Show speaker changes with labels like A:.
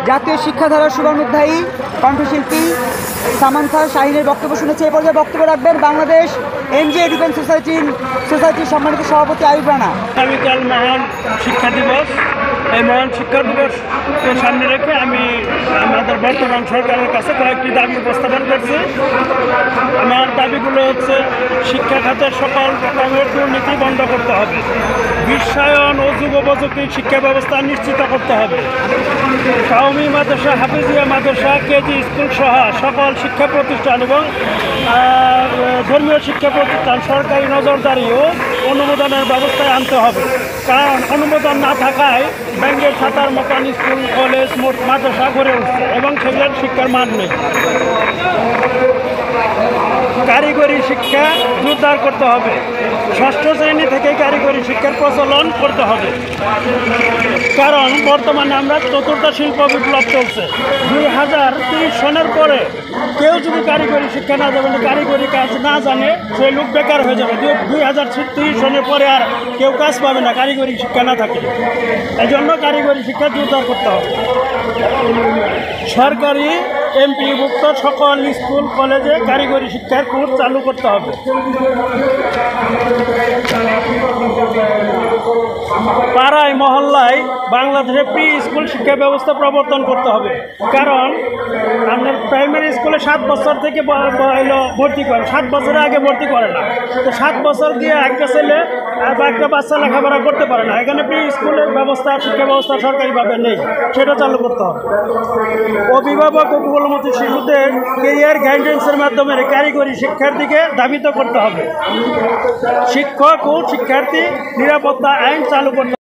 A: জাতীয় শিক্ষাধারার সুবর্ণোধ্যায়ী কণ্ঠশিল্পী সামান্থা শাহিনের বক্তব্য শুনেছে। এই পর্যায়ে বক্তব্য রাখবেন বাংলাদেশ এনজিও ডিফেন্স সোসাইটির সম্মানিত সভাপতি আয়ুব রানা।
B: আগামীকাল মহান শিক্ষা দিবস। এই মহান শিক্ষা দিবসকে সামনে রেখে আমি আমাদের বর্তমান সরকারের কাছে কয়েকটি দাবি উপস্থাপন করছি। আমার দাবিগুলো হচ্ছে, শিক্ষা খাতের সকল রকমের দুর্নীতি বন্ধ করতে হবে, বিশ্বায়ন ও যুগোপযোগী শিক্ষা ব্যবস্থা নিশ্চিত করতে হবে, কওমি মাদ্রাসা, হাফিজিয়া মাদ্রাসা, কেজি স্কুল সহ সকল শিক্ষা প্রতিষ্ঠান এবং ধর্মীয় শিক্ষা প্রতিষ্ঠান সরকারি নজরদারি ও অনুমোদনের ব্যবস্থায় আনতে হবে। কারণ অনুমোদন না থাকায় ব্যাংকের খাতার মতন স্কুল, কলেজ, মাদ্রাসা গড়ে উঠছে এবং সেগুলোর শিক্ষার মান নেই। কারিগরি শিক্ষা জোরদার করতে হবে, ষষ্ঠ শ্রেণী থেকে কারিগরি শিক্ষার প্রচলন করতে হবে। কারণ বর্তমানে আমরা চতুর্থ শিল্প বিপ্লব চলছে। 2030 সনের পরে কেউ যদি কারিগরি শিক্ষা না যাবে, কারিগরি কাজ না জানে, সেই লোক বেকার হয়ে যাবে। 2030 সনের পরে আর কেউ কাজ পাবে না কারিগরি শিক্ষা না থাকে। এই জন্য কারিগরি শিক্ষা জোরদার করতে হবে। সরকারি এমপিভুক্ত সকল স্কুল কলেজে কারিগরি শিক্ষার কোর্স চালু করতে হবে। পাড়ায় মহল্লায় বাংলাদেশে প্রি স্কুল শিক্ষা ব্যবস্থা প্রবর্তন করতে হবে। কারণ আপনার প্রাইমারি স্কুলে 7 বছর থেকে ভর্তি করে, 7 বছরের আগে ভর্তি করে না। তো 7 বছর দিয়ে একটা ছেলে বা একটা বাচ্চা লেখাপড়া করতে পারে না। এখানে প্রি স্কুলের ব্যবস্থা, শিক্ষা ব্যবস্থা সরকারিভাবে নেই, সেটা চালু করতে হবে। অভিভাবক ও কোমলমতি শিশুদের কেরিয়ার গাইডেন্সের মাধ্যমে কারিগরি শিক্ষার দিকে ধাবিত করতে হবে। শিক্ষক ও শিক্ষার্থী নিরাপত্তা আইন চালু করতে হবে।